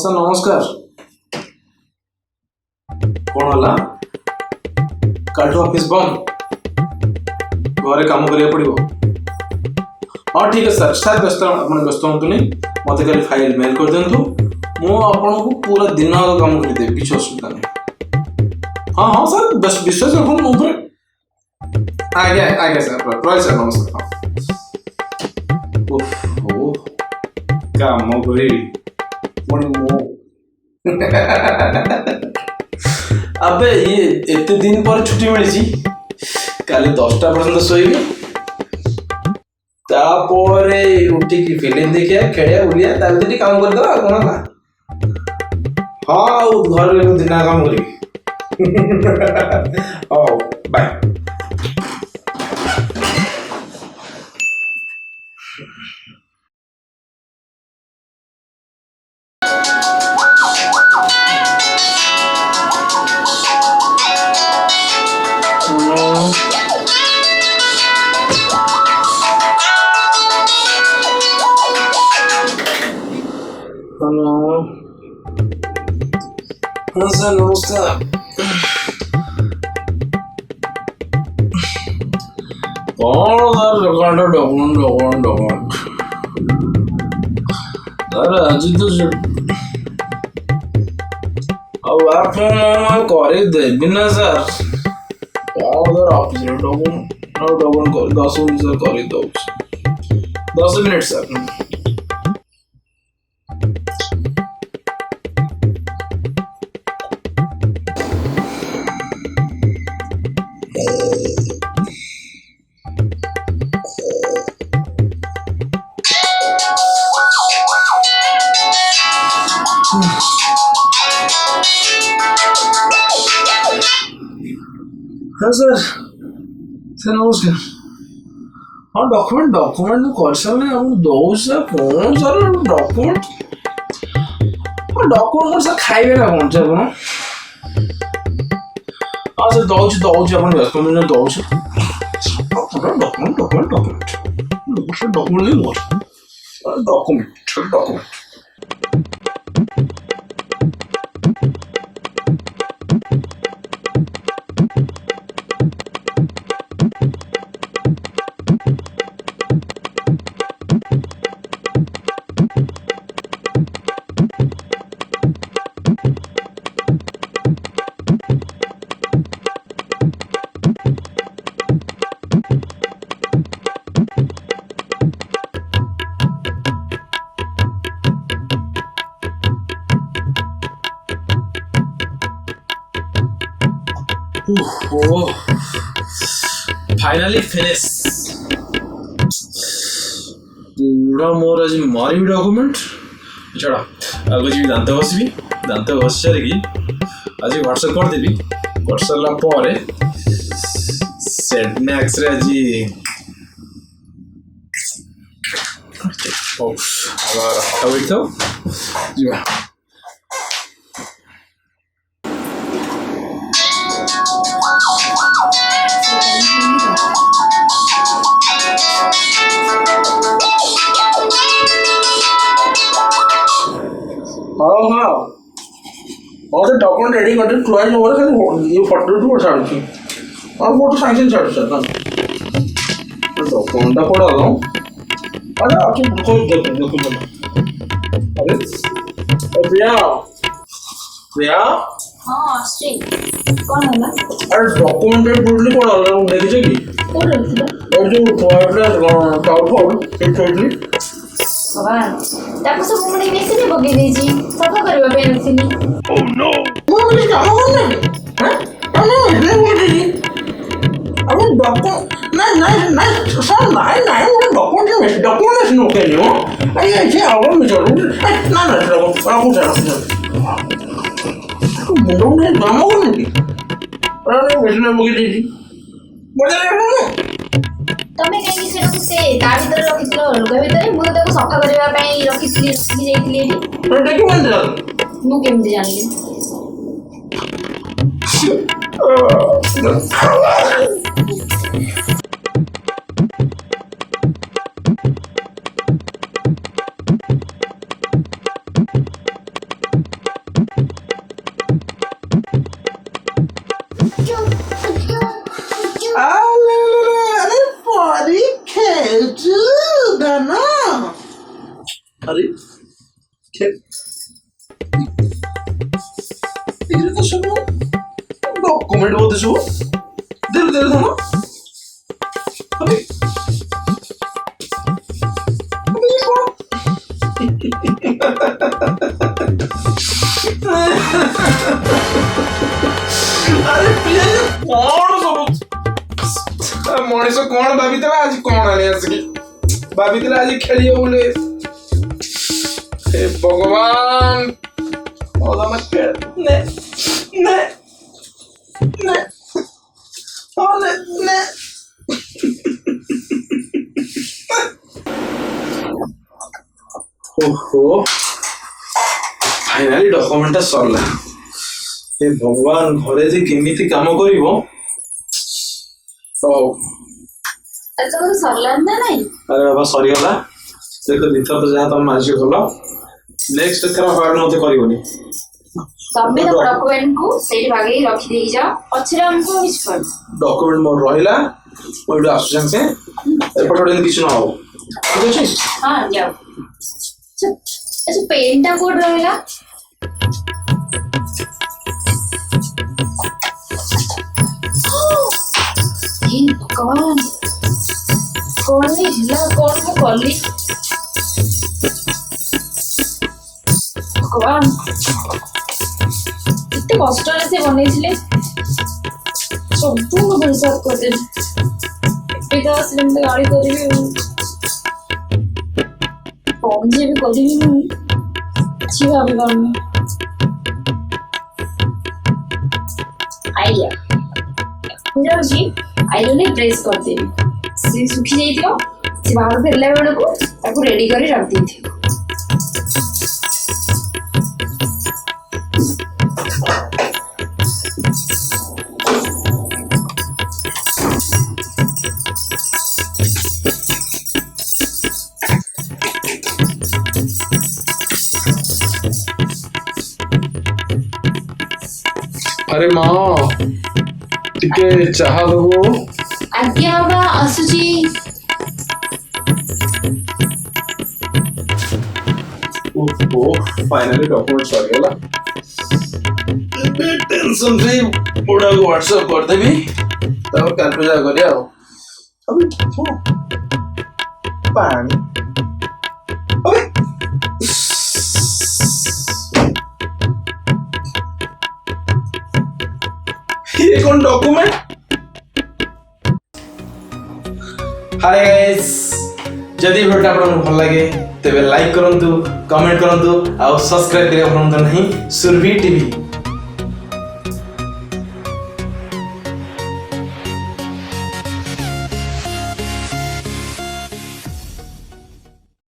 Sir ନମସ୍କାର। କଣ ହେଲା? କାଲିଠୁ ଅଫିସ ବନ୍ଦ, ଘରେ କାମ କରିବାକୁ ପଡିବ। ହଁ ଠିକ ଅଛି ସାର୍। ସାର୍ ବ୍ୟସ୍ତ ହୁଅନ୍ତୁନି, ମତେ ଖାଲି ଫାଇଲ ମେଲ୍ କରିଦିଅନ୍ତୁ, ମୁଁ ଆପଣଙ୍କୁ ପୁରା ଦିନ କାମ କରିଦେବି, କିଛି ଅସୁବିଧା ନାହିଁ। ହଁ ସାର୍ ବିଶ୍ୱାସ ରଖନ୍ତୁ ମୋ ଉପରେ। ଆଜ୍ଞା ସାର୍, ରହିଲି ସାର୍, ନମସ୍କାର। ଓହୋ, କାମ କରିବି ପୁଣି ମୁଁ। ଆବେ ଇଏ ଏତେ ଦିନ ପରେ ଛୁଟି ମିଳିଛି, କାଲି 10ଟା ପର୍ଯ୍ୟନ୍ତ ଶୋଇବି, ତାପରେ ଉଠିକି ଫିଲ୍ମ ଦେଖିବା, ଖେଳିବା, ବୁଲିବା, ତା ଭିତରେ ଟିକେ କାମ କରିଦେବା। ଆଉ କଣ ହେଲା? ହଁ, ଆଉ ଘରେ ଦିନ କାମ କରିବି। ହଉ, ବାଏ। हेलो, हाँ सर नमस्कार। कौन सर डॉक्यूमेंट सर आज तो अब आप देवी ना सर। कौन सर ऑफिस डॉक्यूमेंट कर 10 मिनट सर कर 10 मिनट सर। हाँ सर नमस्कार। हाँ डॉक्यूमेंट कर सारे आप दौ सर। कौन सर डॉक्यूमेंट? हाँ डॉक्यूमेंट सर खाइबे ना कौन सर आप? हाँ सर दौर व्यस्त दौर डॉक्यूमेंट फाइनली फिनिश। पूरा मोर आज मारी डॉक्यूमेंट छड़ा आगे जी दांत घसी सारिकी आज व्हाट्सएप करदेवी। कर सारा पर सेटमैक्स रे आज बैठ जा। हाँ और डॉक्यूमेंट रेडी करते ट्राई हो रहा है। ये फोटो टू छाड़ छी और फोटो साइंस छाड़ छ ना डॉक्यूमेंट टा पड़ा दो। अरे आप कोई देखो अरे प्रिया हाँ श्री कौन है ना? अरे डॉक्यूमेंट टोटली पड़ा है देखि छ की कौन है ना? और जो टॉयलेट टाउन टोटली भगवान ताको सब मुंडी मेसेज बगे देजी सफा करबा पे नथिनी। ओह नो वो मुझे काम करना है हैं? हम नहीं बोल रही अब डॉक्टर नहीं सर नहीं वो डॉक्यूमेंट नो के नो ये ऐसे आवर में जरूर ना चलो आप मुंडों में काम करना है। अरे मेसेज बगे देजी बोले तमे कहीं सेटा से ता भीतर रखिथिलो लुगा भीतर मु ताको सफा करबा पई रखिथि जाइथिले एठी डॉक्यूमेंट मु केमति जानली? बोलते डॉक्यूमेंट बोलते सब देर देर था ना अबे अबे ये कौन अरे प्रिया ये कौन सब मनीष कौन भाभी आज कौन आने आसिकी भाभी आज खेलियो बोले हे भगवान ओला मत कर ने ने ने ओले ने ओहो फाइनली डॉक्यूमेंट सरला हे भगवान घरे जे केमिति काम करिवो तो अच्छा तो सरलान ना नहीं अरे बाबा सॉरी होला देखो दिथर तो जहाँ तुम माजी कलो नेक्स्ट थरा फाड़ नते करिवनी तबे तो डॉक्यूमेंट को सेठी भागे रखी देई जा पछरे हमको मिस कर डॉक्यूमेंट मोर रहिला ओइडा आसुचन से एपट दिन किछ न हो ठीक अछि हां जाओ अच्छा पेनटा कोड रहेला ये कौन कौन ने हिला कौन को कॉली कौन इतने कष्ट से बनेइছিলে सब बर्बाद कर दे पिता सिलेंडर गाड़ी करिबी कौन जे भी करिबी अच्छी भाभी करनी आइडिया पूरा जी आइडिया प्रेस कर देबी से सुखी जाइथियो से बाहर फेरला बेलको ताको रेडी करी रख देथियो अरे माँ टिके चाहा दबो आज्ञा बाबा आसुची ओहो फाइनली डॉक्यूमेंट सरीगला टेंशन फ्री बुढ़ा को व्हाट्सएप कर देबी तब काल पूजा करिया अबे पानी अबे ये कौन डॉक्यूमेंट हाय गाइस जदि वीडियो आपन भल लागे तेबे लाइक करंतु कमेंट करंतु आ सब्सक्राइब करिया भूलंतु नहीं सुरभि टीवी।